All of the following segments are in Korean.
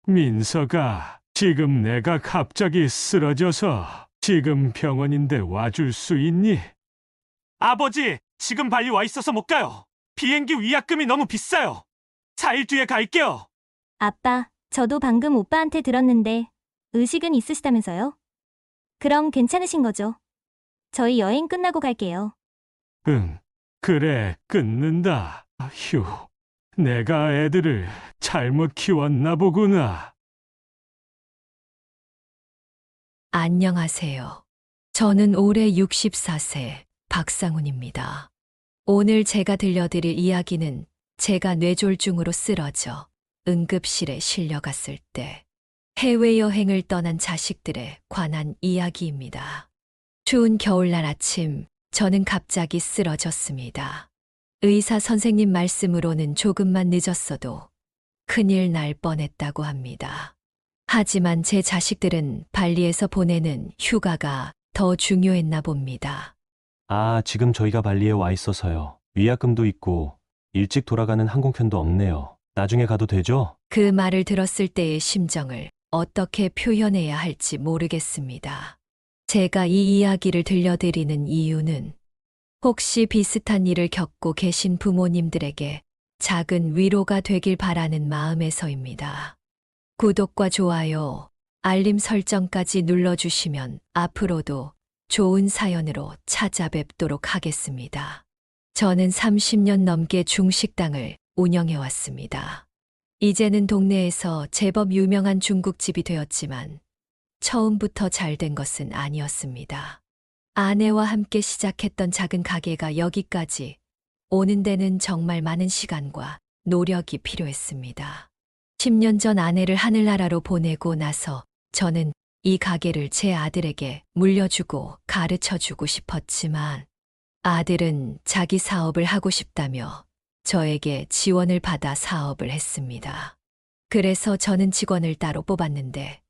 민서가, 지금 내가 갑자기 쓰러져서 지금 병원인데 와줄 수 있니? 아버지, 지금 빨리 와 있어서 못 가요. 비행기 위약금이 너무 비싸요. 4일 뒤에 갈게요. 아빠, 저도 방금 오빠한테 들었는데 의식은 있으시다면서요? 그럼 괜찮으신 거죠? 저희 여행 끝나고 갈게요. 응, 그래, 끊는다. 휴, 내가 애들을 잘못 키웠나 보구나. 안녕하세요. 저는 올해 64세 박상훈입니다. 오늘 제가 들려드릴 이야기는 제가 뇌졸중으로 쓰러져 응급실에 실려갔을 때 해외여행을 떠난 자식들에 관한 이야기입니다. 추운 겨울날 아침, 저는 갑자기 쓰러졌습니다. 의사 선생님 말씀으로는 조금만 늦었어도 큰일 날 뻔했다고 합니다. 하지만 제 자식들은 발리에서 보내는 휴가가 더 중요했나 봅니다. 아, 지금 저희가 발리에 와 있어서요. 위약금도 있고 일찍 돌아가는 항공편도 없네요. 나중에 가도 되죠? 그 말을 들었을 때의 심정을 어떻게 표현해야 할지 모르겠습니다. 제가 이 이야기를 들려드리는 이유는 혹시 비슷한 일을 겪고 계신 부모님들에게 작은 위로가 되길 바라는 마음에서입니다. 구독과 좋아요, 알림 설정까지 눌러주시면 앞으로도 좋은 사연으로 찾아뵙도록 하겠습니다. 저는 30년 넘게 중식당을 운영해왔습니다. 이제는 동네에서 제법 유명한 중국집이 되었지만 처음부터 잘 된 것은 아니었습니다. 아내와 함께 시작했던 작은 가게가 여기까지 오는 데는 정말 많은 시간과 노력이 필요했습니다. 10년 전 아내를 하늘나라로 보내고 나서 저는 이 가게를 제 아들에게 물려주고 가르쳐주고 싶었지만 아들은 자기 사업을 하고 싶다며 저에게 지원을 받아 사업을 했습니다. 그래서 저는 직원을 따로 뽑았는데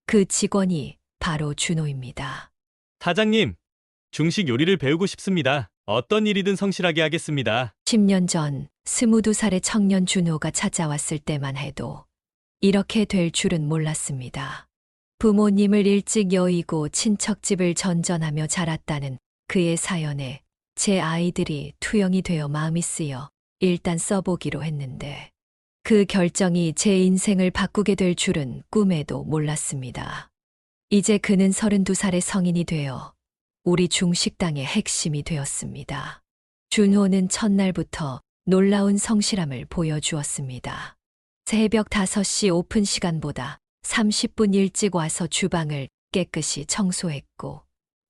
그 직원이 바로 준호입니다. 사장님, 중식 요리를 배우고 싶습니다. 어떤 일이든 성실하게 하겠습니다. 10년 전 22살의 청년 준호가 찾아왔을 때만 해도 이렇게 될 줄은 몰랐습니다. 부모님을 일찍 여의고 친척집을 전전하며 자랐다는 그의 사연에 제 아이들이 투영이 되어 마음이 쓰여 일단 써보기로 했는데 그 결정이 제 인생을 바꾸게 될 줄은 꿈에도 몰랐습니다. 이제 그는 32살의 성인이 되어 우리 중식당의 핵심이 되었습니다. 준호는 첫날부터 놀라운 성실함을 보여주었습니다. 새벽 5시 오픈 시간보다 30분 일찍 와서 주방을 깨끗이 청소했고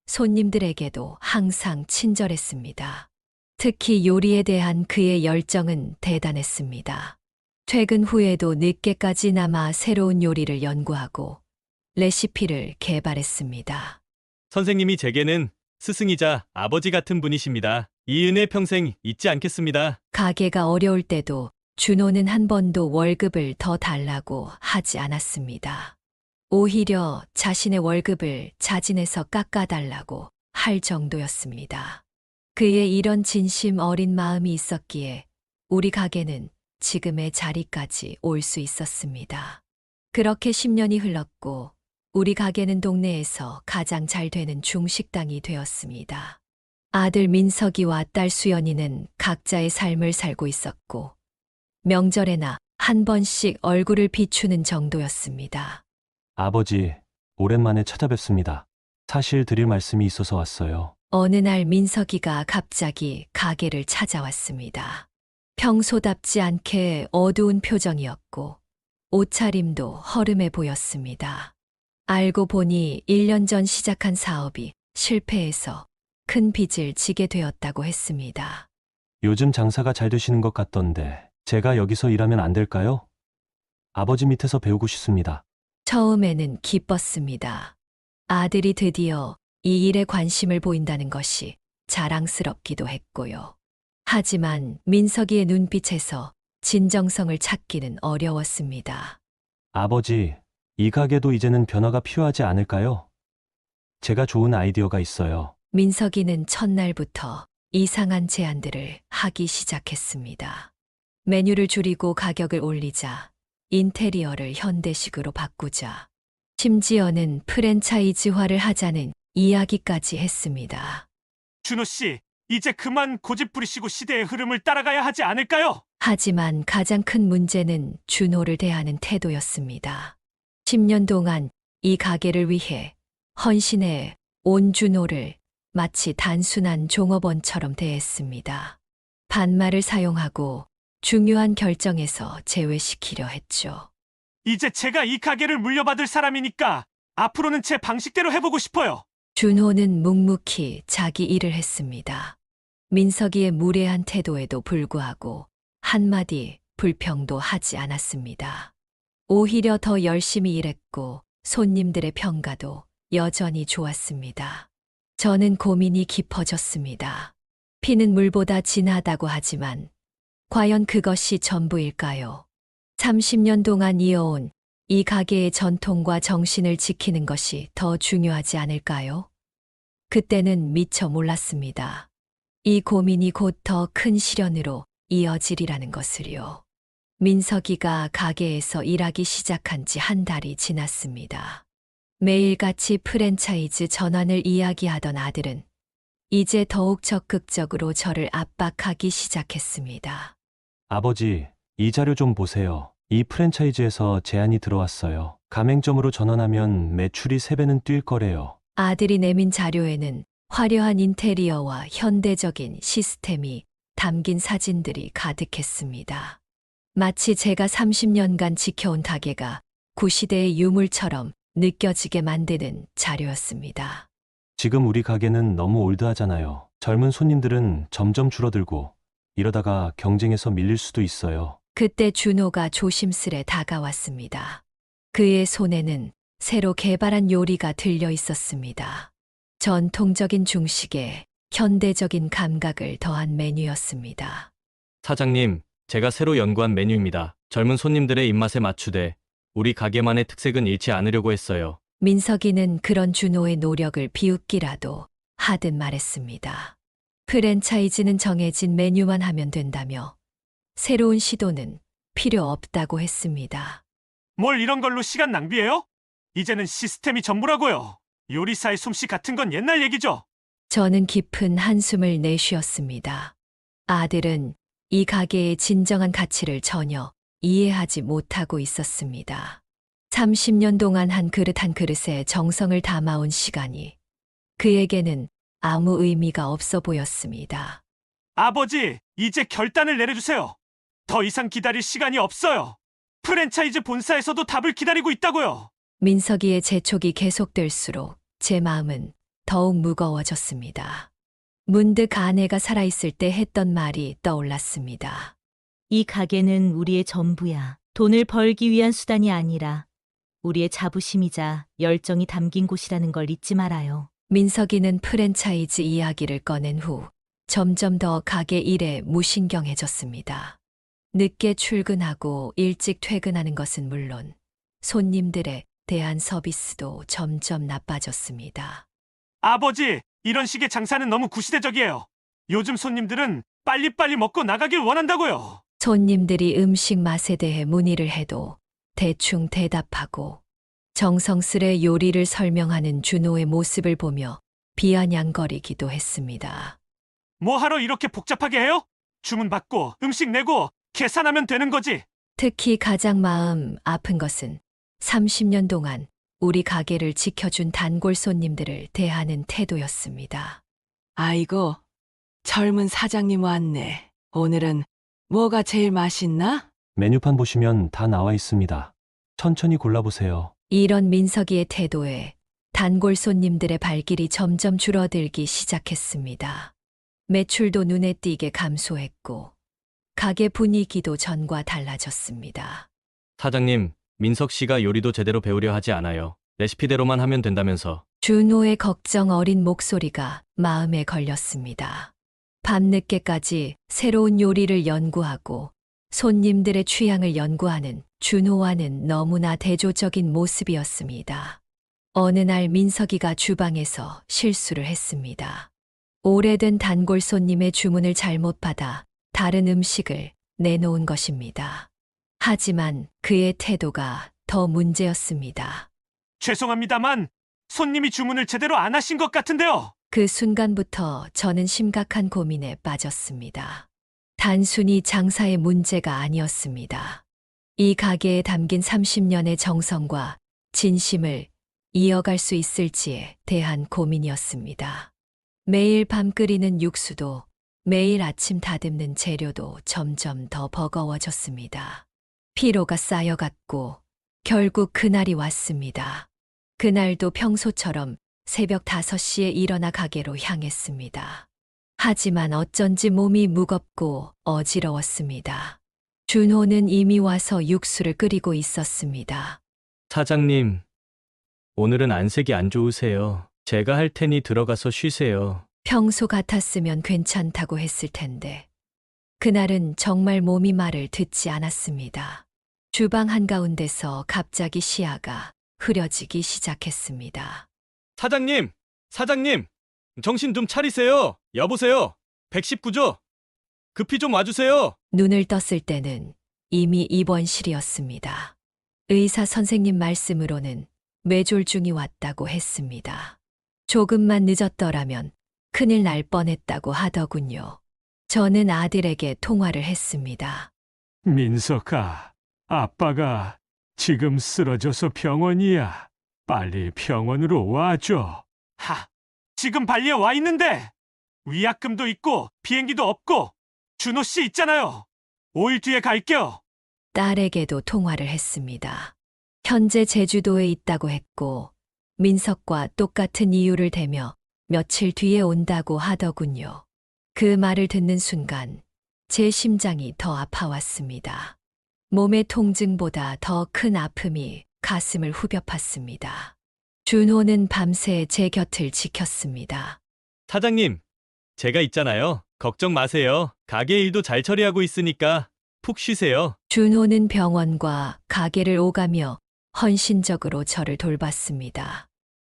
손님들에게도 항상 친절했습니다. 특히 요리에 대한 그의 열정은 대단했습니다. 퇴근 후에도 늦게까지 남아 새로운 요리를 연구하고 레시피를 개발했습니다. 선생님이 제게는 스승이자 아버지 같은 분이십니다. 이 은혜 평생 잊지 않겠습니다. 가게가 어려울 때도 준호는 한 번도 월급을 더 달라고 하지 않았습니다. 오히려 자신의 월급을 자진해서 깎아달라고 할 정도였습니다. 그의 이런 진심 어린 마음이 있었기에 우리 가게는 지금의 자리까지 올 수 있었습니다. 그렇게 10년이 흘렀고 우리 가게는 동네에서 가장 잘 되는 중식당이 되었습니다. 아들 민석이와 딸 수연이는 각자의 삶을 살고 있었고 명절에나 한 번씩 얼굴을 비추는 정도였습니다. 아버지, 오랜만에 찾아뵙습니다. 사실 드릴 말씀이 있어서 왔어요. 어느 날 민석이가 갑자기 가게를 찾아왔습니다. 평소답지 않게 어두운 표정이었고 옷차림도 허름해 보였습니다. 알고 보니 1년 전 시작한 사업이 실패해서 큰 빚을 지게 되었다고 했습니다. 요즘 장사가 잘 되시는 것 같던데 제가 여기서 일하면 안 될까요? 아버지 밑에서 배우고 싶습니다. 처음에는 기뻤습니다. 아들이 드디어 이 일에 관심을 보인다는 것이 자랑스럽기도 했고요. 하지만 민석이의 눈빛에서 진정성을 찾기는 어려웠습니다. 아버지, 이 가게도 이제는 변화가 필요하지 않을까요? 제가 좋은 아이디어가 있어요. 민석이는 첫날부터 이상한 제안들을 하기 시작했습니다. 메뉴를 줄이고 가격을 올리자 인테리어를 현대식으로 바꾸자. 심지어는 프랜차이즈화를 하자는 이야기까지 했습니다. 준호 씨, 이제 그만 고집 부리시고 시대의 흐름을 따라가야 하지 않을까요? 하지만 가장 큰 문제는 준호를 대하는 태도였습니다. 10년 동안 이 가게를 위해 헌신해 온 준호를 마치 단순한 종업원처럼 대했습니다. 반말을 사용하고 중요한 결정에서 제외시키려 했죠. 이제 제가 이 가게를 물려받을 사람이니까 앞으로는 제 방식대로 해보고 싶어요. 준호는 묵묵히 자기 일을 했습니다. 민석이의 무례한 태도에도 불구하고 한마디 불평도 하지 않았습니다. 오히려 더 열심히 일했고 손님들의 평가도 여전히 좋았습니다. 저는 고민이 깊어졌습니다. 피는 물보다 진하다고 하지만 과연 그것이 전부일까요? 30년 동안 이어온 이 가게의 전통과 정신을 지키는 것이 더 중요하지 않을까요? 그때는 미처 몰랐습니다. 이 고민이 곧 더 큰 시련으로 이어지리라는 것을요. 민석이가 가게에서 일하기 시작한 지 한 달이 지났습니다. 매일같이 프랜차이즈 전환을 이야기하던 아들은 이제 더욱 적극적으로 저를 압박하기 시작했습니다. 아버지, 이 자료 좀 보세요. 이 프랜차이즈에서 제안이 들어왔어요. 가맹점으로 전환하면 매출이 3배는 뛸 거래요. 아들이 내민 자료에는 화려한 인테리어와 현대적인 시스템이 담긴 사진들이 가득했습니다. 마치 제가 30년간 지켜온 가게가 구시대의 유물처럼 느껴지게 만드는 자료였습니다. 지금 우리 가게는 너무 올드하잖아요. 젊은 손님들은 점점 줄어들고 이러다가 경쟁에서 밀릴 수도 있어요. 그때 준호가 조심스레 다가왔습니다. 그의 손에는 새로 개발한 요리가 들려 있었습니다. 전통적인 중식에 현대적인 감각을 더한 메뉴였습니다. 사장님, 제가 새로 연구한 메뉴입니다. 젊은 손님들의 입맛에 맞추되 우리 가게만의 특색은 잃지 않으려고 했어요. 민석이는 그런 준호의 노력을 비웃기라도 하듯 말했습니다. 프랜차이즈는 정해진 메뉴만 하면 된다며 새로운 시도는 필요 없다고 했습니다. 뭘 이런 걸로 시간 낭비해요? 이제는 시스템이 전부라고요. 요리사의 솜씨 같은 건 옛날 얘기죠. 저는 깊은 한숨을 내쉬었습니다. 아들은 이 가게의 진정한 가치를 전혀 이해하지 못하고 있었습니다. 30년 동안 한 그릇 한 그릇에 정성을 담아온 시간이 그에게는 아무 의미가 없어 보였습니다. 아버지, 이제 결단을 내려주세요. 더 이상 기다릴 시간이 없어요. 프랜차이즈 본사에서도 답을 기다리고 있다고요. 민석이의 재촉이 계속될수록 제 마음은 더욱 무거워졌습니다. 문득 아내가 살아있을 때 했던 말이 떠올랐습니다. 이 가게는 우리의 전부야. 돈을 벌기 위한 수단이 아니라 우리의 자부심이자 열정이 담긴 곳이라는 걸 잊지 말아요. 민석이는 프랜차이즈 이야기를 꺼낸 후 점점 더 가게 일에 무신경해졌습니다. 늦게 출근하고 일찍 퇴근하는 것은 물론 손님들의 대한 서비스도 점점 나빠졌습니다. 아버지, 이런 식의 장사는 너무 구시대적이에요. 요즘 손님들은 빨리빨리 먹고 나가길 원한다고요. 손님들이 음식 맛에 대해 문의를 해도 대충 대답하고 정성스레 요리를 설명하는 준호의 모습을 보며 비아냥거리기도 했습니다. 뭐하러 이렇게 복잡하게 해요? 주문 받고 음식 내고 계산하면 되는 거지. 특히 가장 마음 아픈 것은 30년 동안 우리 가게를 지켜준 단골 손님들을 대하는 태도였습니다. 아이고, 젊은 사장님 왔네. 오늘은 뭐가 제일 맛있나? 메뉴판 보시면 다 나와 있습니다. 천천히 골라보세요. 이런 민석이의 태도에 단골 손님들의 발길이 점점 줄어들기 시작했습니다. 매출도 눈에 띄게 감소했고 가게 분위기도 전과 달라졌습니다. 사장님, 민석 씨가 요리도 제대로 배우려 하지 않아요. 레시피대로만 하면 된다면서. 준호의 걱정 어린 목소리가 마음에 걸렸습니다. 밤늦게까지 새로운 요리를 연구하고 손님들의 취향을 연구하는 준호와는 너무나 대조적인 모습이었습니다. 어느 날 민석이가 주방에서 실수를 했습니다. 오래된 단골 손님의 주문을 잘못 받아 다른 음식을 내놓은 것입니다. 하지만 그의 태도가 더 문제였습니다. 죄송합니다만 손님이 주문을 제대로 안 하신 것 같은데요. 그 순간부터 저는 심각한 고민에 빠졌습니다. 단순히 장사의 문제가 아니었습니다. 이 가게에 담긴 30년의 정성과 진심을 이어갈 수 있을지에 대한 고민이었습니다. 매일 밤 끓이는 육수도 매일 아침 다듬는 재료도 점점 더 버거워졌습니다. 피로가 쌓여갔고 결국 그날이 왔습니다. 그날도 평소처럼 새벽 5시에 일어나 가게로 향했습니다. 하지만 어쩐지 몸이 무겁고 어지러웠습니다. 준호는 이미 와서 육수를 끓이고 있었습니다. 사장님, 오늘은 안색이 안 좋으세요. 제가 할 테니 들어가서 쉬세요. 평소 같았으면 괜찮다고 했을 텐데 그날은 정말 몸이 말을 듣지 않았습니다. 주방 한가운데서 갑자기 시야가 흐려지기 시작했습니다. 사장님! 사장님! 정신 좀 차리세요! 여보세요! 119죠? 급히 좀 와주세요! 눈을 떴을 때는 이미 입원실이었습니다. 의사 선생님 말씀으로는 뇌졸중이 왔다고 했습니다. 조금만 늦었더라면 큰일 날 뻔했다고 하더군요. 저는 아들에게 통화를 했습니다. 민석아, 아빠가 지금 쓰러져서 병원이야. 빨리 병원으로 와줘. 지금 발리에 와 있는데 위약금도 있고 비행기도 없고 준호 씨 있잖아요. 5일 뒤에 갈게요. 딸에게도 통화를 했습니다. 현재 제주도에 있다고 했고 민석과 똑같은 이유를 대며 며칠 뒤에 온다고 하더군요. 그 말을 듣는 순간 제 심장이 더 아파왔습니다. 몸의 통증보다 더 큰 아픔이 가슴을 후벼 팠습니다. 준호는 밤새 제 곁을 지켰습니다. 사장님, 제가 있잖아요. 걱정 마세요. 가게 일도 잘 처리하고 있으니까 푹 쉬세요. 준호는 병원과 가게를 오가며 헌신적으로 저를 돌봤습니다.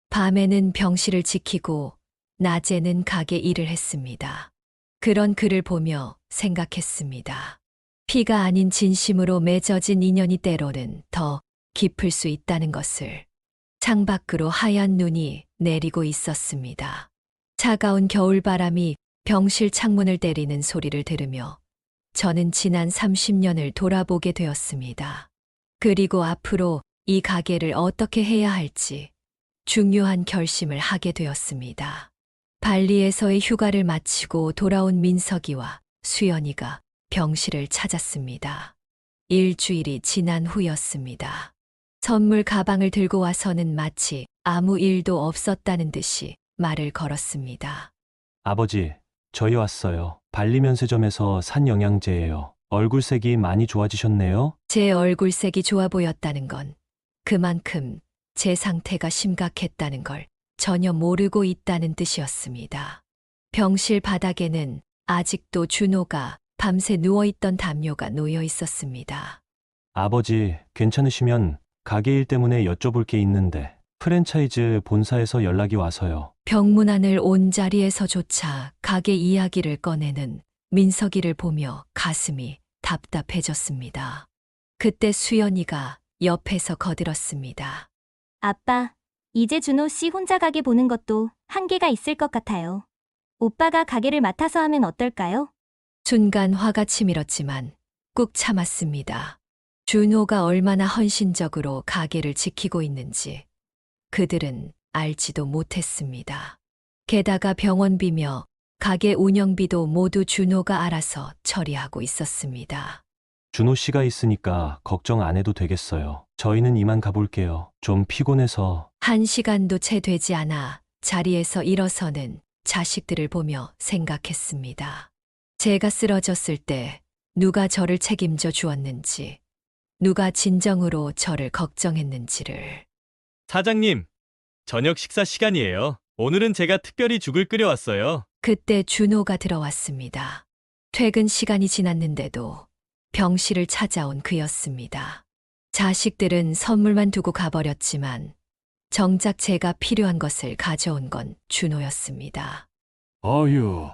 밤에는 병실을 지키고 낮에는 가게 일을 했습니다. 그런 그를 보며 생각했습니다. 피가 아닌 진심으로 맺어진 인연이 때로는 더 깊을 수 있다는 것을. 창밖으로 하얀 눈이 내리고 있었습니다. 차가운 겨울바람이 병실 창문을 때리는 소리를 들으며 저는 지난 30년을 돌아보게 되었습니다. 그리고 앞으로 이 가게를 어떻게 해야 할지 중요한 결심을 하게 되었습니다. 발리에서의 휴가를 마치고 돌아온 민석이와 수연이가 병실을 찾았습니다. 일주일이 지난 후였습니다. 선물 가방을 들고 와서는 마치 아무 일도 없었다는 듯이 말을 걸었습니다. 아버지, 저희 왔어요. 발리 면세점에서 산 영양제예요. 얼굴색이 많이 좋아지셨네요. 제 얼굴색이 좋아 보였다는 건 그만큼 제 상태가 심각했다는 걸 전혀 모르고 있다는 뜻이었습니다. 병실 바닥에는 아직도 준호가 밤새 누워있던 담요가 놓여 있었습니다. 아버지, 괜찮으시면 가게 일 때문에 여쭤볼 게 있는데 프랜차이즈 본사에서 연락이 와서요. 병문안을 온 자리에서조차 가게 이야기를 꺼내는 민석이를 보며 가슴이 답답해졌습니다. 그때 수연이가 옆에서 거들었습니다. 아빠, 이제 준호 씨 혼자 가게 보는 것도 한계가 있을 것 같아요. 오빠가 가게를 맡아서 하면 어떨까요? 순간 화가 치밀었지만 꾹 참았습니다. 준호가 얼마나 헌신적으로 가게를 지키고 있는지 그들은 알지도 못했습니다. 게다가 병원비며 가게 운영비도 모두 준호가 알아서 처리하고 있었습니다. 준호 씨가 있으니까 걱정 안 해도 되겠어요. 저희는 이만 가볼게요. 좀 피곤해서. 1시간도 채 되지 않아 자리에서 일어서는 자식들을 보며 생각했습니다. 제가 쓰러졌을 때 누가 저를 책임져 주었는지, 누가 진정으로 저를 걱정했는지를. 사장님, 저녁 식사 시간이에요. 오늘은 제가 특별히 죽을 끓여왔어요. 그때 준호가 들어왔습니다. 퇴근 시간이 지났는데도 병실을 찾아온 그였습니다. 자식들은 선물만 두고 가버렸지만 정작 제가 필요한 것을 가져온 건 준호였습니다. 어휴,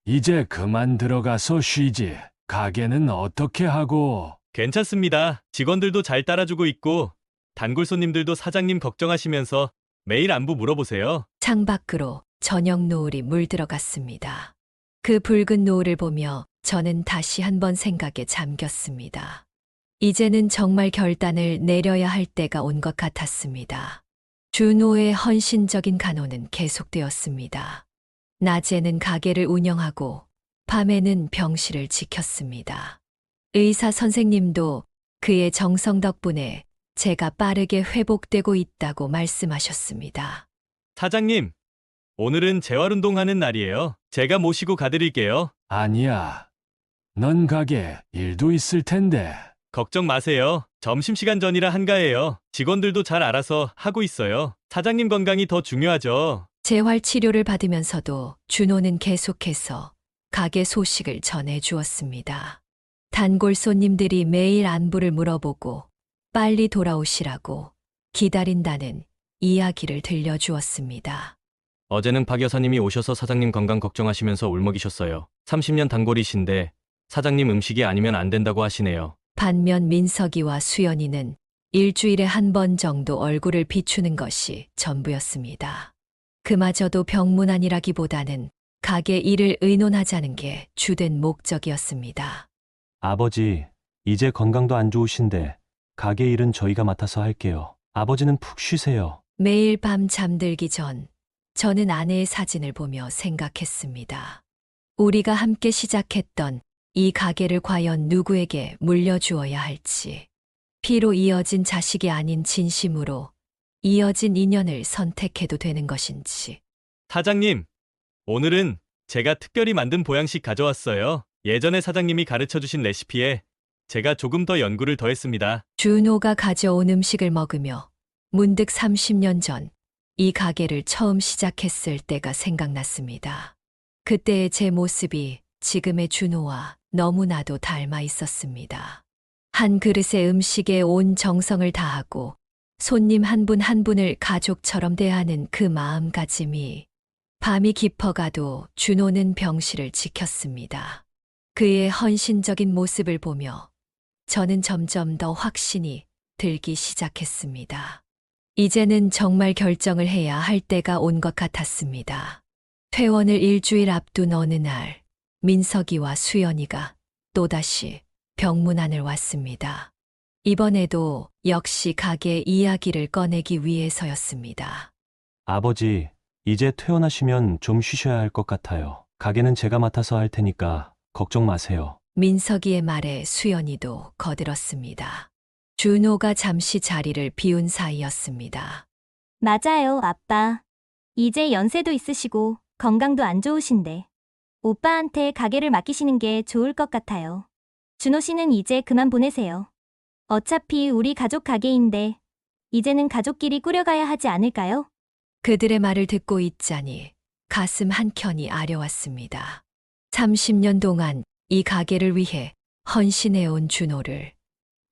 이제 그만 들어가서 쉬지. 가게는 어떻게 하고? 괜찮습니다. 직원들도 잘 따라주고 있고 단골 손님들도 사장님 걱정하시면서 매일 안부 물어보세요. 창밖으로 저녁 노을이 물들어갔습니다. 그 붉은 노을을 보며 저는 다시 한번 생각에 잠겼습니다. 이제는 정말 결단을 내려야 할 때가 온 것 같았습니다. 준호의 헌신적인 간호는 계속되었습니다. 낮에는 가게를 운영하고 밤에는 병실을 지켰습니다. 의사 선생님도 그의 정성 덕분에 제가 빠르게 회복되고 있다고 말씀하셨습니다. 사장님, 오늘은 재활운동하는 날이에요. 제가 모시고 가드릴게요. 아니야. 넌 가게 일도 있을 텐데. 걱정 마세요. 점심시간 전이라 한가해요. 직원들도 잘 알아서 하고 있어요. 사장님 건강이 더 중요하죠. 재활 치료를 받으면서도 준호는 계속해서 가게 소식을 전해 주었습니다. 단골 손님들이 매일 안부를 물어보고 빨리 돌아오시라고 기다린다는 이야기를 들려주었습니다. 어제는 박 여사님이 오셔서 사장님 건강 걱정하시면서 울먹이셨어요. 30년 단골이신데 사장님 음식이 아니면 안 된다고 하시네요. 반면 민석이와 수연이는 일주일에 한 번 정도 얼굴을 비추는 것이 전부였습니다. 그마저도 병문안이라기보다는 가게 일을 의논하자는 게 주된 목적이었습니다. 아버지, 이제 건강도 안 좋으신데 가게 일은 저희가 맡아서 할게요. 아버지는 푹 쉬세요. 매일 밤 잠들기 전 저는 아내의 사진을 보며 생각했습니다. 우리가 함께 시작했던 이 가게를 과연 누구에게 물려주어야 할지, 피로 이어진 자식이 아닌 진심으로 이어진 인연을 선택해도 되는 것인지. 사장님, 오늘은 제가 특별히 만든 보양식 가져왔어요. 예전에 사장님이 가르쳐주신 레시피에 제가 조금 더 연구를 더했습니다. 준호가 가져온 음식을 먹으며 문득 30년 전 이 가게를 처음 시작했을 때가 생각났습니다. 그때의 제 모습이 지금의 준호와 너무나도 닮아 있었습니다. 한 그릇의 음식에 온 정성을 다하고 손님 한 분 한 분을 가족처럼 대하는 그 마음가짐이 밤이 깊어가도 준호는 병실을 지켰습니다. 그의 헌신적인 모습을 보며 저는 점점 더 확신이 들기 시작했습니다. 이제는 정말 결정을 해야 할 때가 온 것 같았습니다. 퇴원을 일주일 앞둔 어느 날, 민석이와 수연이가 또다시 병문안을 왔습니다. 이번에도 역시 가게 이야기를 꺼내기 위해서였습니다. 아버지, 이제 퇴원하시면 좀 쉬셔야 할 것 같아요. 가게는 제가 맡아서 할 테니까 걱정 마세요. 민석이의 말에 수연이도 거들었습니다. 준호가 잠시 자리를 비운 사이였습니다. 맞아요, 아빠. 이제 연세도 있으시고 건강도 안 좋으신데 오빠한테 가게를 맡기시는 게 좋을 것 같아요. 준호 씨는 이제 그만 보내세요. 어차피 우리 가족 가게인데 이제는 가족끼리 꾸려가야 하지 않을까요? 그들의 말을 듣고 있자니 가슴 한켠이 아려왔습니다. 30년 동안 이 가게를 위해 헌신해온 준호를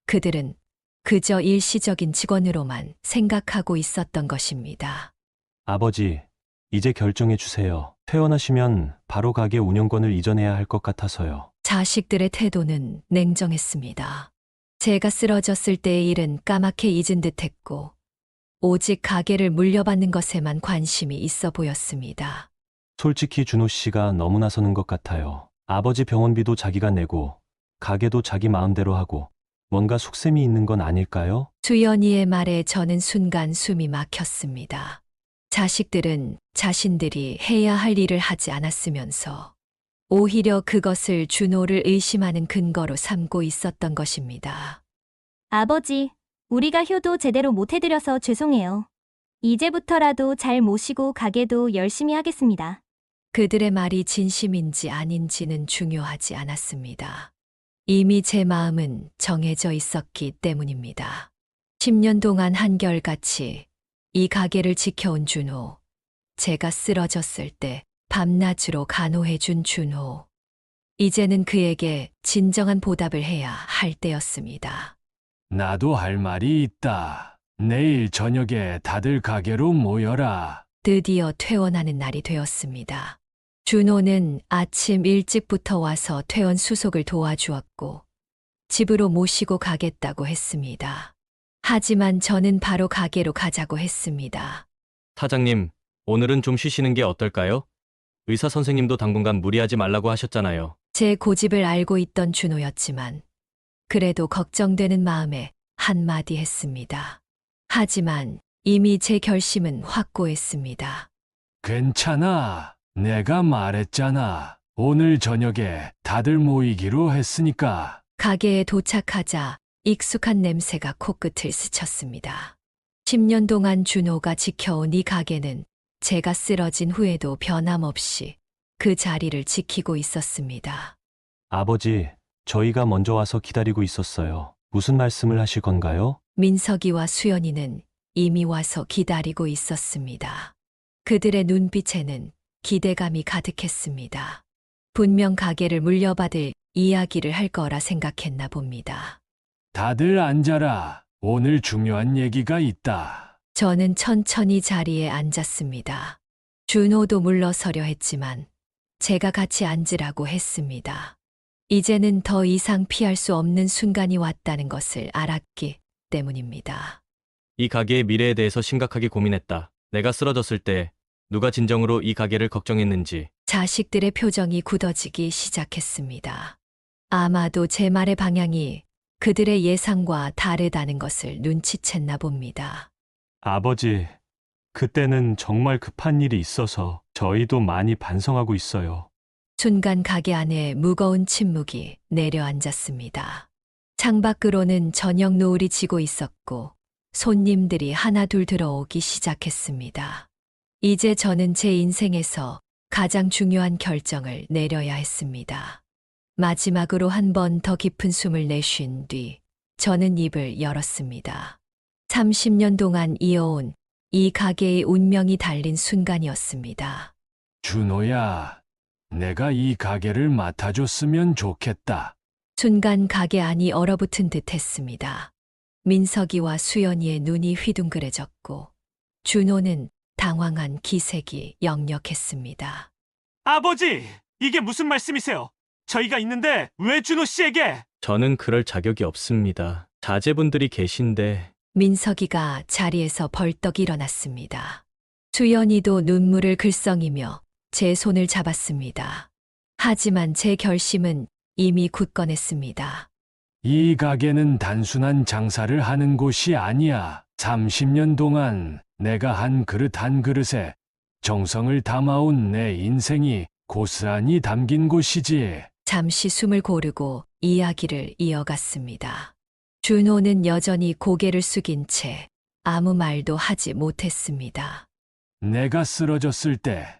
그들은 그저 일시적인 직원으로만 생각하고 있었던 것입니다. 아버지, 이제 결정해 주세요. 퇴원하시면 바로 가게 운영권을 이전해야 할 것 같아서요. 자식들의 태도는 냉정했습니다. 제가 쓰러졌을 때의 일은 까맣게 잊은 듯했고 오직 가게를 물려받는 것에만 관심이 있어 보였습니다. 솔직히 준호 씨가 너무 나서는 것 같아요. 아버지 병원비도 자기가 내고 가게도 자기 마음대로 하고 뭔가 속셈이 있는 건 아닐까요? 수연이의 말에 저는 순간 숨이 막혔습니다. 자식들은 자신들이 해야 할 일을 하지 않았으면서 오히려 그것을 준호를 의심하는 근거로 삼고 있었던 것입니다. 아버지, 우리가 효도 제대로 못 해드려서 죄송해요. 이제부터라도 잘 모시고 가게도 열심히 하겠습니다. 그들의 말이 진심인지 아닌지는 중요하지 않았습니다. 이미 제 마음은 정해져 있었기 때문입니다. 10년 동안 한결같이 이 가게를 지켜온 준호, 제가 쓰러졌을 때 밤낮으로 간호해준 준호, 이제는 그에게 진정한 보답을 해야 할 때였습니다. 나도 할 말이 있다. 내일 저녁에 다들 가게로 모여라. 드디어 퇴원하는 날이 되었습니다. 준호는 아침 일찍부터 와서 퇴원 수속을 도와주었고 집으로 모시고 가겠다고 했습니다. 하지만 저는 바로 가게로 가자고 했습니다. 사장님, 오늘은 좀 쉬시는 게 어떨까요? 의사 선생님도 당분간 무리하지 말라고 하셨잖아요. 제 고집을 알고 있던 준호였지만 그래도 걱정되는 마음에 한마디 했습니다. 하지만 이미 제 결심은 확고했습니다. 괜찮아. 내가 말했잖아. 오늘 저녁에 다들 모이기로 했으니까. 가게에 도착하자 익숙한 냄새가 코끝을 스쳤습니다. 10년 동안 준호가 지켜온 이 가게는 제가 쓰러진 후에도 변함없이 그 자리를 지키고 있었습니다. 아버지, 저희가 먼저 와서 기다리고 있었어요. 무슨 말씀을 하실 건가요? 민석이와 수연이는 이미 와서 기다리고 있었습니다. 그들의 눈빛에는 기대감이 가득했습니다. 분명 가게를 물려받을 이야기를 할 거라 생각했나 봅니다. 다들 앉아라. 오늘 중요한 얘기가 있다. 저는 천천히 자리에 앉았습니다. 준호도 물러서려 했지만 제가 같이 앉으라고 했습니다. 이제는 더 이상 피할 수 없는 순간이 왔다는 것을 알았기 때문입니다. 이 가게의 미래에 대해서 심각하게 고민했다. 내가 쓰러졌을 때 누가 진정으로 이 가게를 걱정했는지. 자식들의 표정이 굳어지기 시작했습니다. 아마도 제 말의 방향이 그들의 예상과 다르다는 것을 눈치챘나 봅니다. 아버지, 그때는 정말 급한 일이 있어서 저희도 많이 반성하고 있어요. 순간 가게 안에 무거운 침묵이 내려앉았습니다. 창밖으로는 저녁 노을이 지고 있었고 손님들이 하나둘 들어오기 시작했습니다. 이제 저는 제 인생에서 가장 중요한 결정을 내려야 했습니다. 마지막으로 한 번 더 깊은 숨을 내쉰 뒤 저는 입을 열었습니다. 30년 동안 이어온 이 가게의 운명이 달린 순간이었습니다. 준호야, 내가 이 가게를 맡아줬으면 좋겠다. 순간 가게 안이 얼어붙은 듯 했습니다. 민석이와 수연이의 눈이 휘둥그레졌고 준호는 당황한 기색이 역력했습니다. 아버지, 이게 무슨 말씀이세요? 저희가 있는데 왜 준호 씨에게? 저는 그럴 자격이 없습니다. 자제분들이 계신데. 민석이가 자리에서 벌떡 일어났습니다. 수연이도 눈물을 글썽이며 제 손을 잡았습니다. 하지만 제 결심은 이미 굳건했습니다. 이 가게는 단순한 장사를 하는 곳이 아니야. 30년 동안 내가 한 그릇 한 그릇에 정성을 담아온 내 인생이 고스란히 담긴 곳이지. 잠시 숨을 고르고 이야기를 이어갔습니다. 준호는 여전히 고개를 숙인 채 아무 말도 하지 못했습니다. 내가 쓰러졌을 때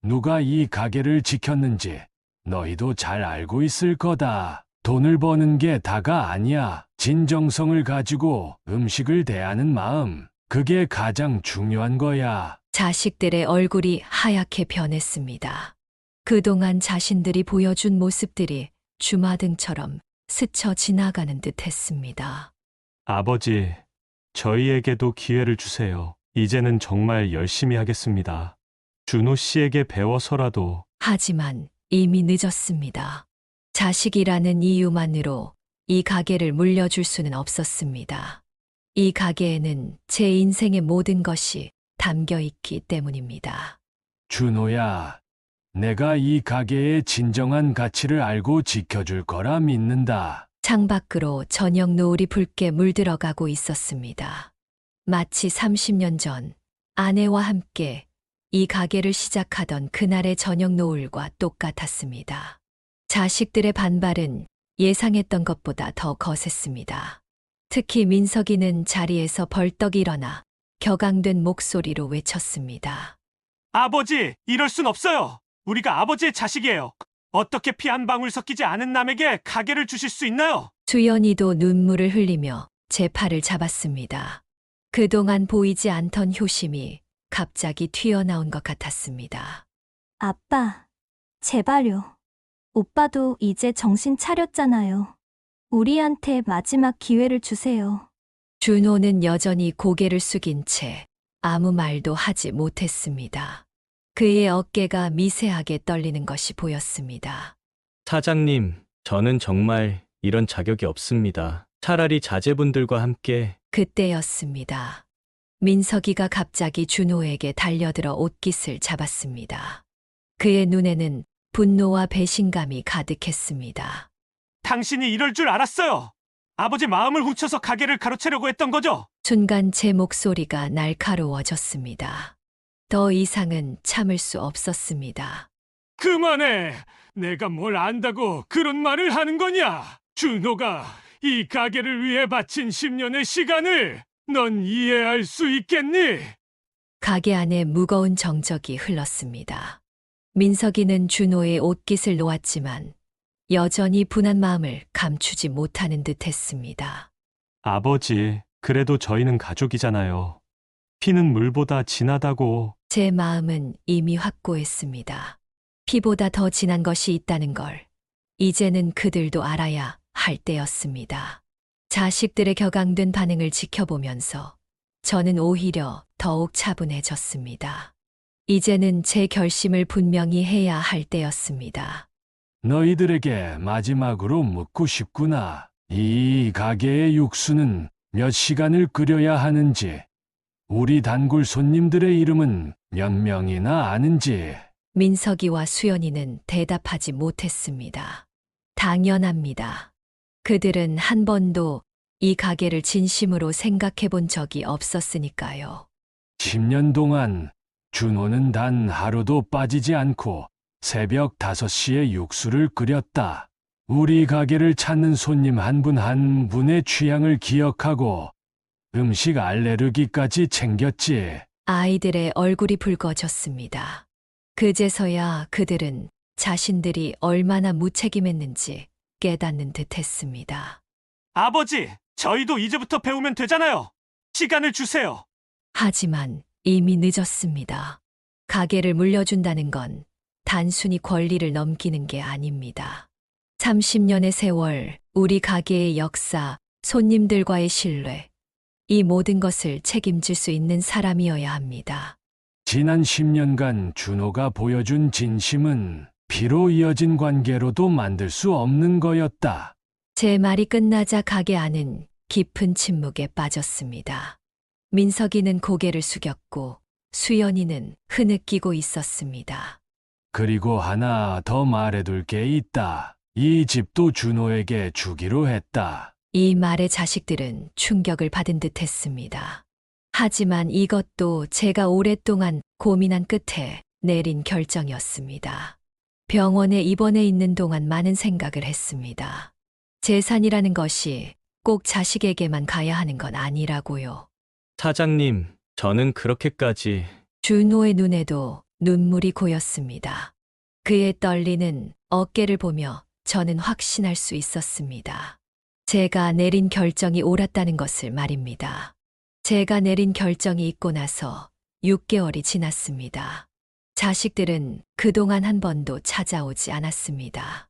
누가 이 가게를 지켰는지 너희도 잘 알고 있을 거다. 돈을 버는 게 다가 아니야. 진정성을 가지고 음식을 대하는 마음. 그게 가장 중요한 거야. 자식들의 얼굴이 하얗게 변했습니다. 그동안 자신들이 보여준 모습들이 주마등처럼 스쳐 지나가는 듯 했습니다. 아버지, 저희에게도 기회를 주세요. 이제는 정말 열심히 하겠습니다. 준호 씨에게 배워서라도. 하지만 이미 늦었습니다. 자식이라는 이유만으로 이 가게를 물려줄 수는 없었습니다. 이 가게에는 제 인생의 모든 것이 담겨 있기 때문입니다. 준호야, 내가 이 가게의 진정한 가치를 알고 지켜줄 거라 믿는다. 창밖으로 저녁 노을이 붉게 물들어가고 있었습니다. 마치 30년 전 아내와 함께 이 가게를 시작하던 그날의 저녁 노을과 똑같았습니다. 자식들의 반발은 예상했던 것보다 더 거셌습니다. 특히 민석이는 자리에서 벌떡 일어나 격앙된 목소리로 외쳤습니다. 아버지, 이럴 순 없어요. 우리가 아버지의 자식이에요. 어떻게 피 한 방울 섞이지 않은 남에게 가게를 주실 수 있나요? 수연이도 눈물을 흘리며 제 팔을 잡았습니다. 그동안 보이지 않던 효심이 갑자기 튀어나온 것 같았습니다. 아빠, 제발요. 오빠도 이제 정신 차렸잖아요. 우리한테 마지막 기회를 주세요. 준호는 여전히 고개를 숙인 채 아무 말도 하지 못했습니다. 그의 어깨가 미세하게 떨리는 것이 보였습니다. 사장님, 저는 정말 이런 자격이 없습니다. 차라리 자제분들과 함께 그때였습니다. 민석이가 갑자기 준호에게 달려들어 옷깃을 잡았습니다. 그의 눈에는 분노와 배신감이 가득했습니다. 당신이 이럴 줄 알았어요. 아버지 마음을 훔쳐서 가게를 가로채려고 했던 거죠? 순간 제 목소리가 날카로워졌습니다. 더 이상은 참을 수 없었습니다. 그만해. 내가 뭘 안다고 그런 말을 하는 거냐? 준호가 이 가게를 위해 바친 10년의 시간을 넌 이해할 수 있겠니? 가게 안에 무거운 정적이 흘렀습니다. 민석이는 준호의 옷깃을 놓았지만 여전히 분한 마음을 감추지 못하는 듯 했습니다. 아버지, 그래도 저희는 가족이잖아요. 피는 물보다 진하다고. 제 마음은 이미 확고했습니다. 피보다 더 진한 것이 있다는 걸 이제는 그들도 알아야 할 때였습니다. 자식들의 격앙된 반응을 지켜보면서 저는 오히려 더욱 차분해졌습니다. 이제는 제 결심을 분명히 해야 할 때였습니다. 너희들에게 마지막으로 묻고 싶구나. 이 가게의 육수는 몇 시간을 끓여야 하는지, 우리 단골 손님들의 이름은 몇 명이나 아는지. 민석이와 수연이는 대답하지 못했습니다. 당연합니다. 그들은 한 번도 이 가게를 진심으로 생각해 본 적이 없었으니까요. 10년 동안 준호는 단 하루도 빠지지 않고 새벽 5시에 육수를 끓였다. 우리 가게를 찾는 손님 한 분 한 분의 취향을 기억하고 음식 알레르기까지 챙겼지. 아이들의 얼굴이 붉어졌습니다. 그제서야 그들은 자신들이 얼마나 무책임했는지 깨닫는 듯 했습니다. 아버지, 저희도 이제부터 배우면 되잖아요. 시간을 주세요. 하지만 이미 늦었습니다. 가게를 물려준다는 건 단순히 권리를 넘기는 게 아닙니다. 30년의 세월, 우리 가게의 역사, 손님들과의 신뢰, 이 모든 것을 책임질 수 있는 사람이어야 합니다. 지난 10년간 준호가 보여준 진심은 피로 이어진 관계로도 만들 수 없는 거였다. 제 말이 끝나자 가게 안은 깊은 침묵에 빠졌습니다. 민석이는 고개를 숙였고 수연이는 흐느끼고 있었습니다. 그리고 하나 더 말해둘 게 있다. 이 집도 준호에게 주기로 했다. 이 말에 자식들은 충격을 받은 듯 했습니다. 하지만 이것도 제가 오랫동안 고민한 끝에 내린 결정이었습니다. 병원에 입원해 있는 동안 많은 생각을 했습니다. 재산이라는 것이 꼭 자식에게만 가야 하는 건 아니라고요. 사장님, 저는 그렇게까지 준호의 눈에도 눈물이 고였습니다. 그의 떨리는 어깨를 보며 저는 확신할 수 있었습니다. 제가 내린 결정이 옳았다는 것을 말입니다. 제가 내린 결정이 있고 나서 6개월이 지났습니다. 자식들은 그동안 한 번도 찾아오지 않았습니다.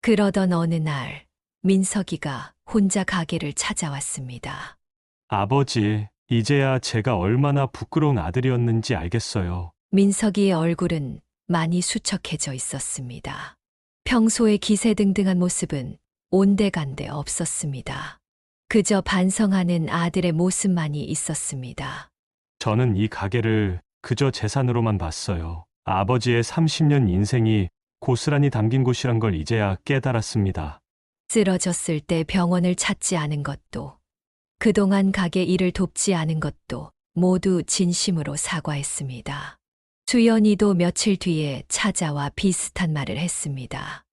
그러던 어느 날 민석이가 혼자 가게를 찾아왔습니다. 아버지, 이제야 제가 얼마나 부끄러운 아들이었는지 알겠어요. 민석이의 얼굴은 많이 수척해져 있었습니다. 평소의 기세등등한 모습은 온데간데 없었습니다. 그저 반성하는 아들의 모습만이 있었습니다. 저는 이 가게를 그저 재산으로만 봤어요. 아버지의 30년 인생이 고스란히 담긴 곳이란 걸 이제야 깨달았습니다. 쓰러졌을 때 병원을 찾지 않은 것도, 그동안 가게 일을 돕지 않은 것도 모두 진심으로 사과했습니다. 수연이도 며칠 뒤에 찾아와 비슷한 말을 했습니다.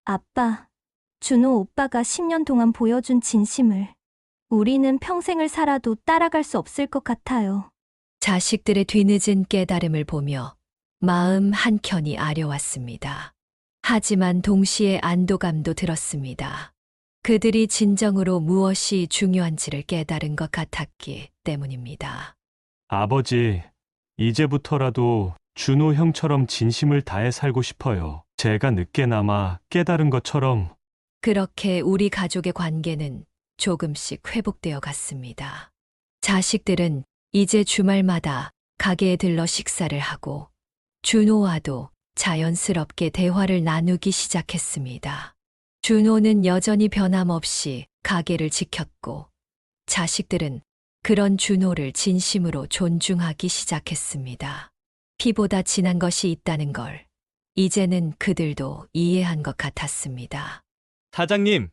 아빠, 준호 오빠가 10년 동안 보여준 진심을 우리는 평생을 살아도 따라갈 수 없을 것 같아요. 자식들의 뒤늦은 깨달음을 보며 마음 한켠이 아려왔습니다. 하지만 동시에 안도감도 들었습니다. 그들이 진정으로 무엇이 중요한지를 깨달은 것 같았기 때문입니다. 아버지, 이제부터라도 준호 형처럼 진심을 다해 살고 싶어요. 제가 늦게나마 깨달은 것처럼. 그렇게 우리 가족의 관계는 조금씩 회복되어 갔습니다. 자식들은 이제 주말마다 가게에 들러 식사를 하고 준호와도 자연스럽게 대화를 나누기 시작했습니다. 준호는 여전히 변함없이 가게를 지켰고 자식들은 그런 준호를 진심으로 존중하기 시작했습니다. 피보다 진한 것이 있다는 걸 이제는 그들도 이해한 것 같았습니다. 사장님,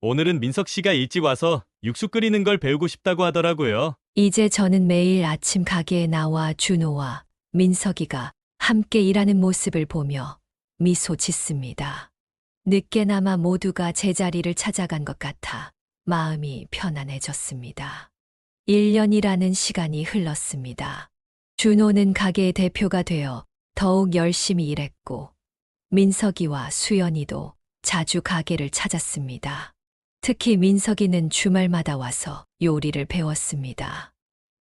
오늘은 민석 씨가 일찍 와서 육수 끓이는 걸 배우고 싶다고 하더라고요. 이제 저는 매일 아침 가게에 나와 준호와 민석이가 함께 일하는 모습을 보며 미소 짓습니다. 늦게나마 모두가 제자리를 찾아간 것 같아 마음이 편안해졌습니다. 1년이라는 시간이 흘렀습니다. 준호는 가게의 대표가 되어 더욱 열심히 일했고 민석이와 수연이도 자주 가게를 찾았습니다. 특히 민석이는 주말마다 와서 요리를 배웠습니다.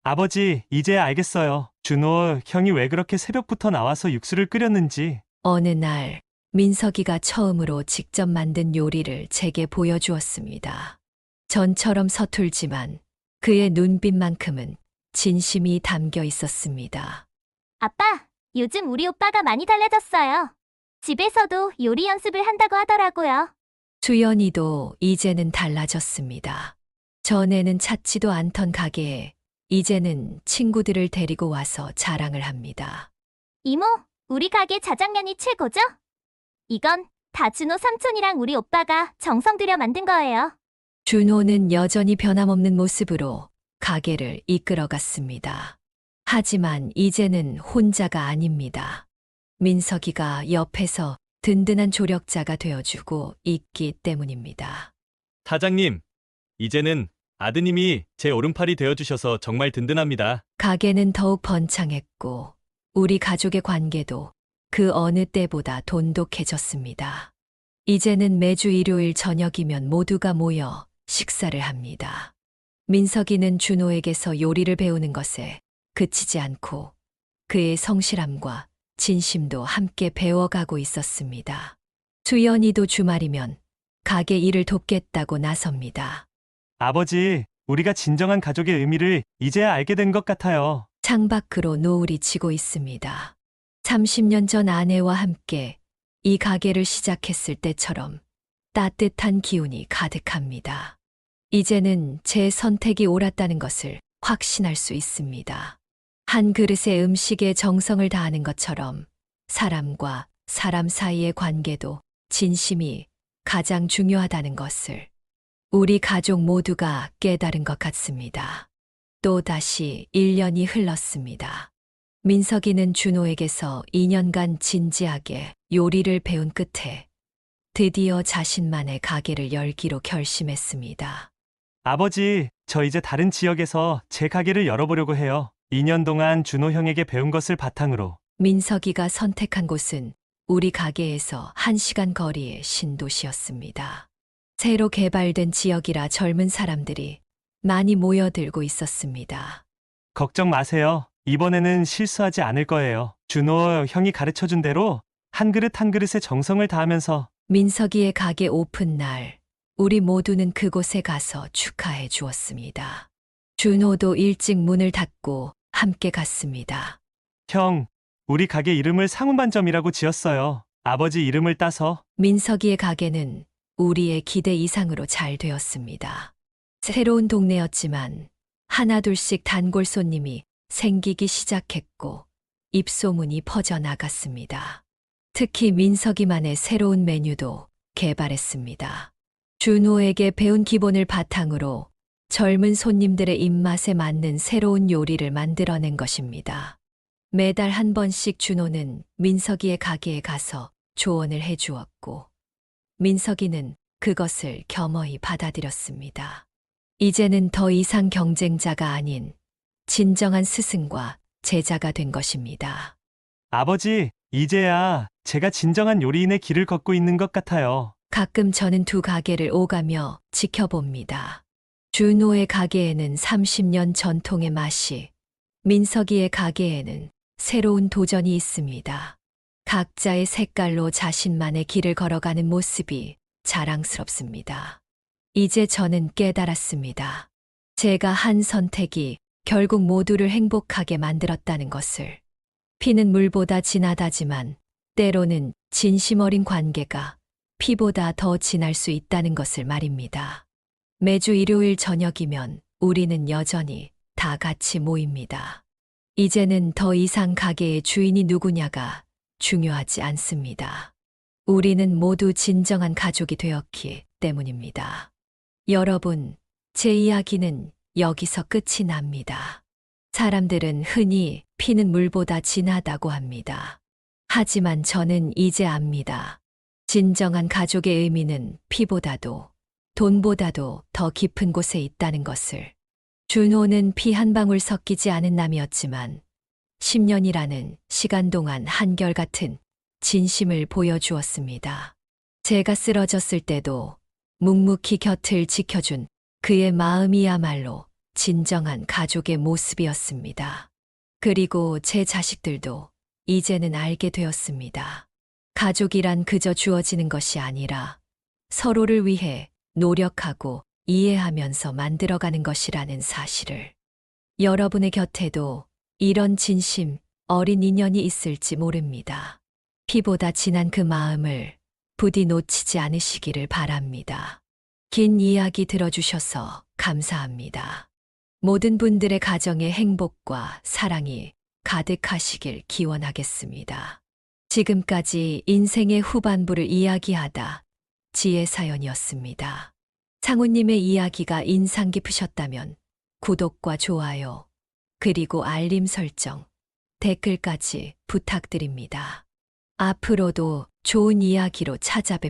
아버지, 이제 알겠어요. 준호 형이 왜 그렇게 새벽부터 나와서 육수를 끓였는지. 어느 날 민석이가 처음으로 직접 만든 요리를 제게 보여주었습니다. 전처럼 서툴지만 그의 눈빛만큼은 진심이 담겨 있었습니다. 아빠, 요즘 우리 오빠가 많이 달라졌어요. 집에서도 요리 연습을 한다고 하더라고요. 수연이도 이제는 달라졌습니다. 전에는 찾지도 않던 가게에 이제는 친구들을 데리고 와서 자랑을 합니다. 이모, 우리 가게 자장면이 최고죠? 이건 다 준호 삼촌이랑 우리 오빠가 정성 들여 만든 거예요. 준호는 여전히 변함없는 모습으로 가게를 이끌어갔습니다. 하지만 이제는 혼자가 아닙니다. 민석이가 옆에서 든든한 조력자가 되어주고 있기 때문입니다. 사장님, 이제는 아드님이 제 오른팔이 되어주셔서 정말 든든합니다. 가게는 더욱 번창했고 우리 가족의 관계도 그 어느 때보다 돈독해졌습니다. 이제는 매주 일요일 저녁이면 모두가 모여 식사를 합니다. 민석이는 준호에게서 요리를 배우는 것에 그치지 않고 그의 성실함과 진심도 함께 배워가고 있었습니다. 수연이도 주말이면 가게 일을 돕겠다고 나섭니다. 아버지, 우리가 진정한 가족의 의미를 이제야 알게 된 것 같아요. 창밖으로 노을이 지고 있습니다. 30년 전 아내와 함께 이 가게를 시작했을 때처럼 따뜻한 기운이 가득합니다. 이제는 제 선택이 옳았다는 것을 확신할 수 있습니다. 한 그릇의 음식에 정성을 다하는 것처럼 사람과 사람 사이의 관계도 진심이 가장 중요하다는 것을 우리 가족 모두가 깨달은 것 같습니다. 또다시 1년이 흘렀습니다. 민석이는 준호에게서 2년간 진지하게 요리를 배운 끝에 드디어 자신만의 가게를 열기로 결심했습니다. 아버지, 저 이제 다른 지역에서 제 가게를 열어보려고 해요. 2년 동안 준호 형에게 배운 것을 바탕으로. 민석이가 선택한 곳은 우리 가게에서 1시간 거리의 신도시였습니다. 새로 개발된 지역이라 젊은 사람들이 많이 모여들고 있었습니다. 걱정 마세요. 이번에는 실수하지 않을 거예요. 준호 형이 가르쳐준 대로 한 그릇 한 그릇에 정성을 다하면서. 민석이의 가게 오픈 날, 우리 모두는 그곳에 가서 축하해 주었습니다. 준호도 일찍 문을 닫고 함께 갔습니다. 형, 우리 가게 이름을 상운반점이라고 지었어요. 아버지 이름을 따서. 민석이의 가게는 우리의 기대 이상으로 잘 되었습니다. 새로운 동네였지만 하나둘씩 단골 손님이 생기기 시작했고 입소문이 퍼져나갔습니다. 특히 민석이만의 새로운 메뉴도 개발했습니다. 준호에게 배운 기본을 바탕으로 젊은 손님들의 입맛에 맞는 새로운 요리를 만들어낸 것입니다. 매달 한 번씩 준호는 민석이의 가게에 가서 조언을 해주었고 민석이는 그것을 겸허히 받아들였습니다. 이제는 더 이상 경쟁자가 아닌 진정한 스승과 제자가 된 것입니다. 아버지, 이제야 제가 진정한 요리인의 길을 걷고 있는 것 같아요. 가끔 저는 두 가게를 오가며 지켜봅니다. 준호의 가게에는 30년 전통의 맛이, 민석이의 가게에는 새로운 도전이 있습니다. 각자의 색깔로 자신만의 길을 걸어가는 모습이 자랑스럽습니다. 이제 저는 깨달았습니다. 제가 한 선택이 결국 모두를 행복하게 만들었다는 것을. 피는 물보다 진하다지만 때로는 진심 어린 관계가 피보다 더 진할 수 있다는 것을 말입니다. 매주 일요일 저녁이면 우리는 여전히 다 같이 모입니다. 이제는 더 이상 가게의 주인이 누구냐가 중요하지 않습니다. 우리는 모두 진정한 가족이 되었기 때문입니다. 여러분, 제 이야기는 여기서 끝이 납니다. 사람들은 흔히 피는 물보다 진하다고 합니다. 하지만 저는 이제 압니다. 진정한 가족의 의미는 피보다도 돈보다도 더 깊은 곳에 있다는 것을. 준호는 피 한 방울 섞이지 않은 남이었지만 10년이라는 시간 동안 한결같은 진심을 보여주었습니다. 제가 쓰러졌을 때도 묵묵히 곁을 지켜준 그의 마음이야말로 진정한 가족의 모습이었습니다. 그리고 제 자식들도 이제는 알게 되었습니다. 가족이란 그저 주어지는 것이 아니라 서로를 위해 노력하고 이해하면서 만들어가는 것이라는 사실을. 여러분의 곁에도 이런 진심 어린 인연이 있을지 모릅니다. 피보다 진한 그 마음을 부디 놓치지 않으시기를 바랍니다. 긴 이야기 들어주셔서 감사합니다. 모든 분들의 가정에 행복과 사랑이 가득하시길 기원하겠습니다. 지금까지 인생의 후반부를 이야기하다 지혜사연이었습니다. 상우님의 이야기가 인상 깊으셨다면 구독과 좋아요, 그리고 알림 설정, 댓글까지 부탁드립니다. 앞으로도 좋은 이야기로 찾아뵙겠습니다.